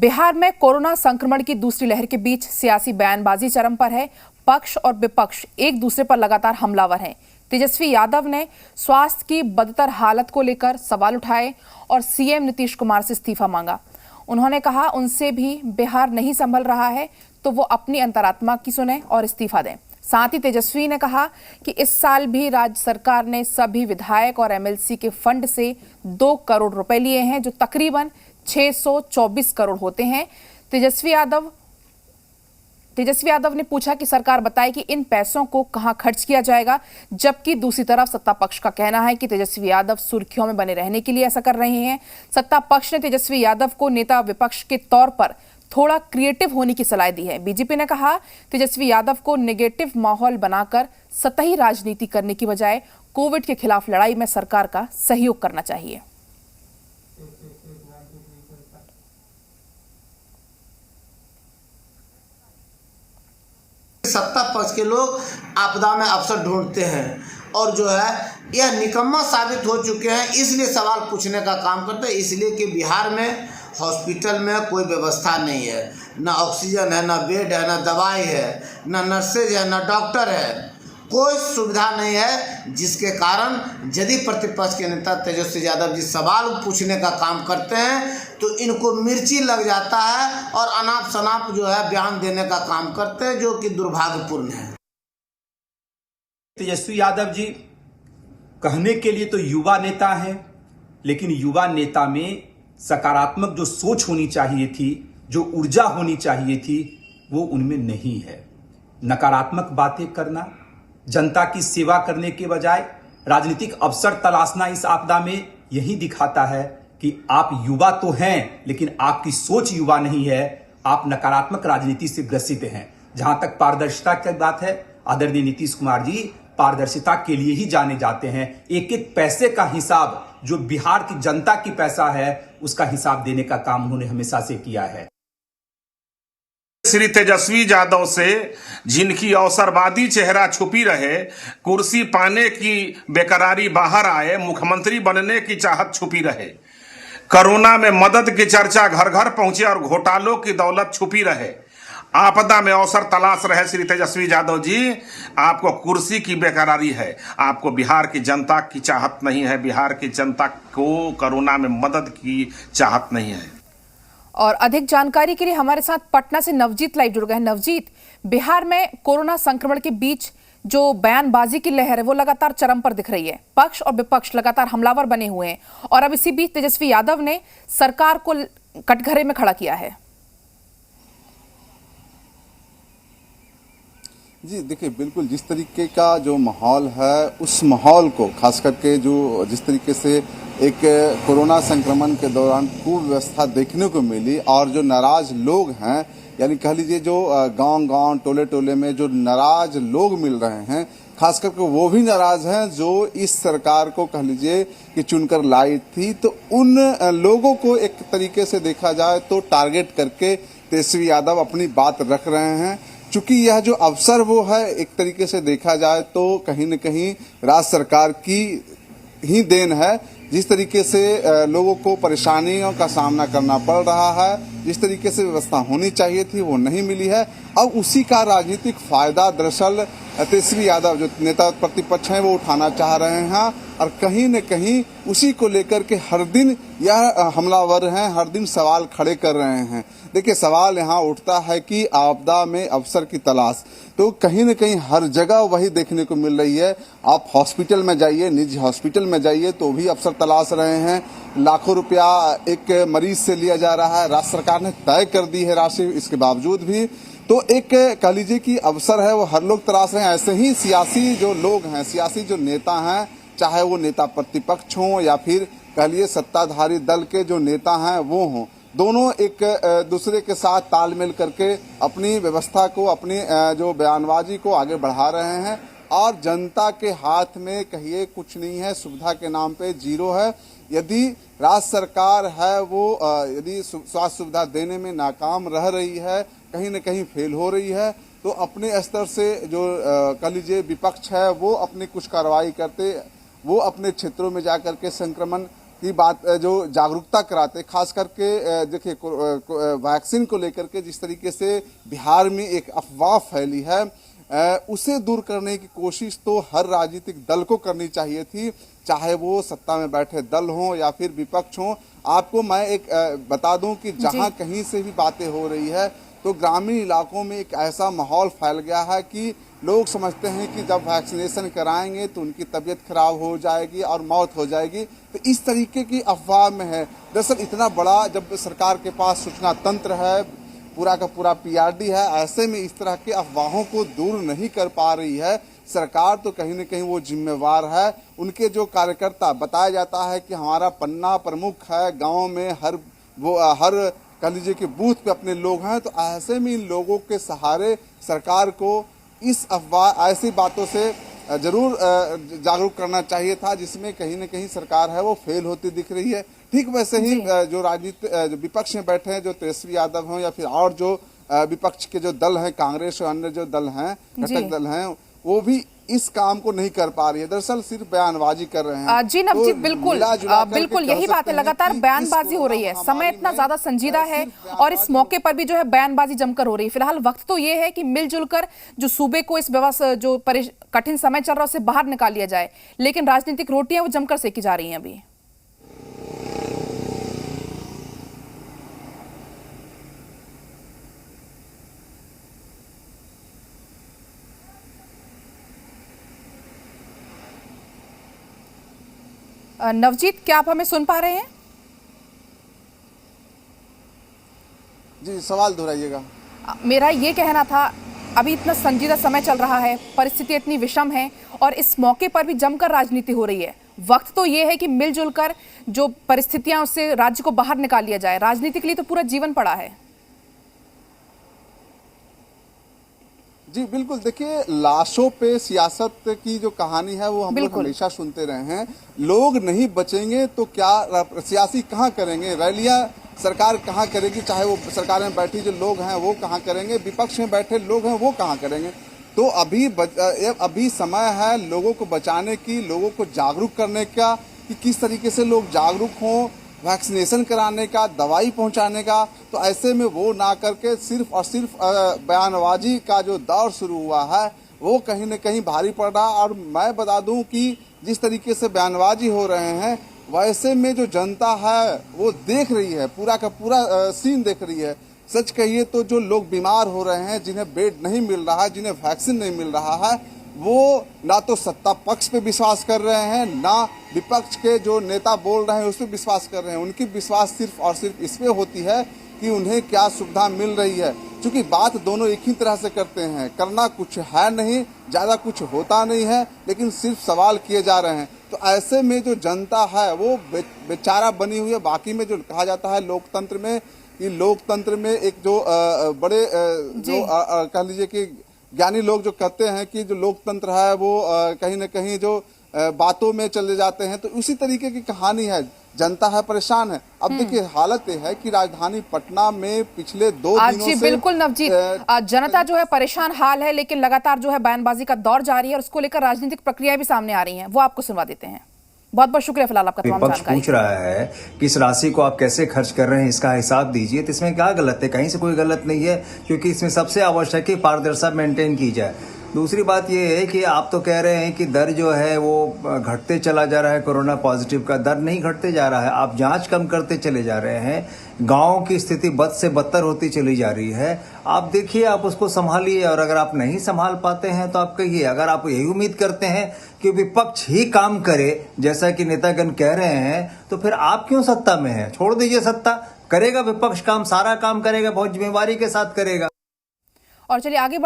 बिहार में कोरोना संक्रमण की दूसरी लहर के बीच सियासी बयानबाजी चरम पर है। पक्ष और विपक्ष एक दूसरे पर लगातार हमलावर हैं। तेजस्वी यादव ने स्वास्थ्य की बदतर हालत को लेकर सवाल उठाए और सीएम नीतीश कुमार से इस्तीफा मांगा। उन्होंने कहा उनसे भी बिहार नहीं संभल रहा है तो वो अपनी अंतरात्मा की सुने और इस्तीफा दें। साथ ही तेजस्वी ने कहा कि इस साल भी राज्य सरकार ने सभी विधायक और एमएलसी के फंड से 2 करोड़ रुपए लिए हैं, जो तकरीबन 624 करोड़ होते हैं। तेजस्वी यादव ने पूछा कि सरकार बताए कि इन पैसों को कहां खर्च किया जाएगा, जबकि दूसरी तरफ सत्ता पक्ष का कहना है कि तेजस्वी यादव सुर्खियों में बने रहने के लिए ऐसा कर रहे हैं। सत्ता पक्ष ने तेजस्वी यादव को नेता विपक्ष के तौर पर थोड़ा क्रिएटिव होने की सलाह दी है। बीजेपी ने कहा तेजस्वी यादव को नेगेटिव माहौल बनाकर सतही राजनीति करने की बजाय कोविड के खिलाफ लड़ाई में सरकार का सहयोग करना चाहिए। सत्ता पक्ष के लोग आपदा में अवसर ढूंढते हैं और जो है यह निकम्मा साबित हो चुके हैं, इसलिए सवाल पूछने का काम करते हैं। इसलिए कि बिहार में हॉस्पिटल में कोई व्यवस्था नहीं है, ना ऑक्सीजन है, ना बेड है, ना दवाई है, ना नर्सेज है, ना डॉक्टर है, कोई सुविधा नहीं है। जिसके कारण यदि प्रतिपक्ष के नेता तेजस्वी यादव जी सवाल पूछने का काम करते हैं तो इनको मिर्ची लग जाता है और अनाप शनाप जो है बयान देने का काम करते हैं, जो कि दुर्भाग्यपूर्ण है। तेजस्वी यादव जी कहने के लिए तो युवा नेता हैं, लेकिन युवा नेता में सकारात्मक जो सोच होनी चाहिए थी, जो ऊर्जा होनी चाहिए थी, वो उनमें नहीं है। नकारात्मक बातें करना, जनता की सेवा करने के बजाय राजनीतिक अवसर तलाशना इस आपदा में यही दिखाता है कि आप युवा तो हैं, लेकिन आपकी सोच युवा नहीं है। आप नकारात्मक राजनीति से ग्रसित हैं। जहां तक पारदर्शिता की बात है, आदरणीय नीतीश कुमार जी पारदर्शिता के लिए ही जाने जाते हैं। एक एक पैसे का हिसाब, जो बिहार की जनता की पैसा है, उसका हिसाब देने का काम उन्होंने हमेशा से किया है। श्री तेजस्वी यादव से जिनकी अवसरवादी चेहरा छुपी रहे, कुर्सी पाने की बेकरारी बाहर आए, मुख्यमंत्री बनने की चाहत छुपी रहे, कोरोना में मदद की चर्चा घर घर पहुंचे और घोटालों की दौलत छुपी रहे, आपदा में अवसर तलाश रहे श्री तेजस्वी यादव जी, आपको कुर्सी की बेकरारी है, आपको बिहार की जनता की चाहत नहीं है, बिहार की जनता को कोरोना में मदद की चाहत नहीं है। और अधिक जानकारी के लिए हमारे साथ पटना से नवजीत लाइव जुड़ गए हैं। नवजीत, बिहार में कोरोना संक्रमण के बीच जो बयानबाजी की लहर है वो लगातार चरम पर दिख रही है। पक्ष और विपक्ष लगातार हमलावर बने हुए हैं और अब इसी बीच तेजस्वी यादव ने सरकार को कटघरे में खड़ा किया है। जी देखिए, बिल्कुल जिस तरीके का जो माहौल है, उस माहौल को खास करके जो जिस तरीके से एक कोरोना संक्रमण के दौरान कुव्यवस्था देखने को मिली और जो नाराज लोग हैं, यानी कह लीजिए जो गांव-गांव टोले-टोले में जो नाराज लोग मिल रहे हैं, खास करके वो भी नाराज हैं जो इस सरकार को कह लीजिए कि चुनकर लाई थी। तो उन लोगों को एक तरीके से देखा जाए तो टारगेट करके तेजस्वी यादव अपनी बात रख रहे हैं। चूंकि यह जो अवसर वो है, एक तरीके से देखा जाए तो कहीं न कहीं राज्य सरकार की ही देन है। जिस तरीके से लोगों को परेशानियों का सामना करना पड़ रहा है, जिस तरीके से व्यवस्था होनी चाहिए थी वो नहीं मिली है। अब उसी का राजनीतिक फायदा दरअसल तेजस्वी यादव जो नेता प्रतिपक्ष हैं वो उठाना चाह रहे हैं और कहीं न कहीं उसी को लेकर के हर दिन यह हमलावर हैं, हर दिन सवाल खड़े कर रहे हैं। देखिए, सवाल यहाँ उठता है कि आपदा में अवसर की तलाश तो कहीं न कहीं हर जगह वही देखने को मिल रही है। आप हॉस्पिटल में जाइए, निजी हॉस्पिटल में जाइए तो भी अवसर तलाश रहे हैं। लाखों रुपया एक मरीज से लिया जा रहा है, राज्य सरकार ने तय कर दी है राशि, इसके बावजूद भी तो एक कह लीजिए कि अवसर है वो हर लोग तलाश रहे हैं। ऐसे ही सियासी जो लोग हैं, सियासी जो नेता हैं, चाहे वो नेता प्रतिपक्ष हों या फिर कह लीजिए सत्ताधारी दल के जो नेता हैं वो हों, दोनों एक दूसरे के साथ तालमेल करके अपनी व्यवस्था को, अपनी जो बयानबाजी को आगे बढ़ा रहे हैं और जनता के हाथ में कहिए कुछ नहीं है, सुविधा के नाम पे जीरो है। यदि राज्य सरकार है वो यदि स्वास्थ्य सुविधा देने में नाकाम रह रही है, कहीं न कहीं फेल हो रही है, तो अपने स्तर से जो कह लीजिए विपक्ष है वो अपनी कुछ कार्रवाई करते, वो अपने क्षेत्रों में जाकर के संक्रमण की बात जो जागरूकता कराते, खास करके देखिए वैक्सीन को लेकर के जिस तरीके से बिहार में एक अफवाह फैली है, उसे दूर करने की कोशिश तो हर राजनीतिक दल को करनी चाहिए थी, चाहे वो सत्ता में बैठे दल हों या फिर विपक्ष हों। आपको मैं एक बता दूं कि जहां कहीं से भी बातें हो रही है तो ग्रामीण इलाकों में एक ऐसा माहौल फैल गया है कि लोग समझते हैं कि जब वैक्सीनेशन कराएंगे तो उनकी तबीयत खराब हो जाएगी और मौत हो जाएगी। तो इस तरीके की अफवाह में है। दरअसल इतना बड़ा जब सरकार के पास सूचना तंत्र है, पूरा का पूरा पीआरडी है, ऐसे में इस तरह की अफवाहों को दूर नहीं कर पा रही है सरकार, तो कहीं न कहीं वो जिम्मेवार है। उनके जो कार्यकर्ता, बताया जाता है कि हमारा पन्ना प्रमुख है, गाँव में हर कह लीजिए कि बूथ पे अपने लोग हैं, तो ऐसे में इन लोगों के सहारे सरकार को इस अफवाह ऐसी बातों से जरूर जागरूक करना चाहिए था, जिसमें कहीं न कहीं सरकार है वो फेल होती दिख रही है। ठीक वैसे ही जो जो विपक्ष में बैठे हैं, जो तेजस्वी यादव हों या फिर और जो विपक्ष के जो दल हैं, कांग्रेस और अन्य जो दल हैं, घटक दल हैं, वो भी इस काम को नहीं कर पा रही है, दरअसल सिर्फ बयानबाजी कर रहे हैं। जी नवजीत, बिल्कुल यही बात है, लगातार बयानबाजी हो रही है, समय इतना ज्यादा संजीदा है और इस मौके पर भी जो है बयानबाजी जमकर हो रही है। फिलहाल वक्त तो ये है कि मिलजुल कर जो सूबे को इस व्यवस्था जो कठिन समय चल रहा है उससे बाहर निकाल लिया जाए, लेकिन राजनीतिक रोटियां वो जमकर सेकी जा रही हैं अभी। नवजीत, क्या आप हमें सुन पा रहे हैं? जी, सवाल दोहराइएगा। मेरा ये कहना था, अभी इतना संजीदा समय चल रहा है, परिस्थिति इतनी विषम है और इस मौके पर भी जमकर राजनीति हो रही है। वक्त तो ये है कि मिलजुल कर जो परिस्थितियां उससे राज्य को बाहर निकाल लिया जाए। राजनीति के लिए तो पूरा जीवन पड़ा है। जी बिल्कुल, देखिए लाशों पे सियासत की जो कहानी है वो हम लोग हमेशा सुनते रहे हैं। लोग नहीं बचेंगे तो क्या सियासी कहाँ करेंगे, रैलियां सरकार कहाँ करेगी, चाहे वो सरकार में बैठी जो लोग हैं वो कहाँ करेंगे, विपक्ष में बैठे लोग हैं वो कहाँ करेंगे। तो अभी समय है लोगों को बचाने की, लोगों को जागरूक करने का कि किस तरीके से लोग जागरूक हों, वैक्सीनेशन कराने का, दवाई पहुंचाने का। तो ऐसे में वो ना करके सिर्फ और सिर्फ बयानबाजी का जो दौर शुरू हुआ है वो कहीं न कहीं भारी पड़ रहा। और मैं बता दूं कि जिस तरीके से बयानबाजी हो रहे हैं वैसे में जो जनता है वो देख रही है, पूरा का पूरा सीन देख रही है। सच कहिए तो जो लोग बीमार हो रहे हैं, जिन्हें बेड नहीं मिल रहा है, जिन्हें वैक्सीन नहीं मिल रहा है, वो ना तो सत्ता पक्ष पे विश्वास कर रहे हैं, ना विपक्ष के जो नेता बोल रहे हैं उस पर विश्वास कर रहे हैं। उनकी विश्वास सिर्फ और सिर्फ इस पे होती है कि उन्हें क्या सुविधा मिल रही है, क्योंकि बात दोनों एक ही तरह से करते हैं। करना कुछ है नहीं, ज़्यादा कुछ होता नहीं है, लेकिन सिर्फ सवाल किए जा रहे हैं। तो ऐसे में जो जनता है वो बेचारा बनी हुई है। बाकी में जो कहा जाता है लोकतंत्र में, कि लोकतंत्र में एक जो बड़े जो कह लीजिए कि ज्ञानी लोग जो कहते हैं कि जो लोकतंत्र है वो कहीं न कहीं जो बातों में चले जाते हैं, तो उसी तरीके की कहानी है। जनता है परेशान है। अब देखिए हालत ये है कि राजधानी पटना में पिछले 2 दिनों से बिल्कुल नवजीत, जनता जो है परेशान हाल है, लेकिन लगातार जो है बयानबाजी का दौर जारी है और उसको लेकर राजनीतिक प्रक्रियाएं भी सामने आ रही हैं, वो आपको सुनवा देते हैं। बहुत बहुत शुक्रिया फिलहाल आपका तमाम जानकारी। पूछ रहा है कि इस राशि को आप कैसे खर्च कर रहे हैं, इसका हिसाब दीजिए। तो इसमें क्या गलत है? कहीं से कोई गलत नहीं है, क्योंकि इसमें सबसे आवश्यक है कि पारदर्शिता मेंटेन की जाए। दूसरी बात यह है कि आप तो कह रहे हैं कि दर जो है वो घटते चला जा रहा है, कोरोना पॉजिटिव का दर नहीं घटते जा रहा है, आप जांच कम करते चले जा रहे हैं। गांव की स्थिति बद से बदतर होती चली जा रही है। आप देखिए, आप उसको संभालिए, और अगर आप नहीं संभाल पाते हैं तो आप कहिए। अगर आप यही उम्मीद करते हैं कि विपक्ष ही काम करे जैसा कि नेतागण कह रहे हैं, तो फिर आप क्यों सत्ता में हैं? छोड़ दीजिए सत्ता, करेगा विपक्ष काम, सारा काम करेगा, बहुत जिम्मेवारी के साथ करेगा। और चलिए आगे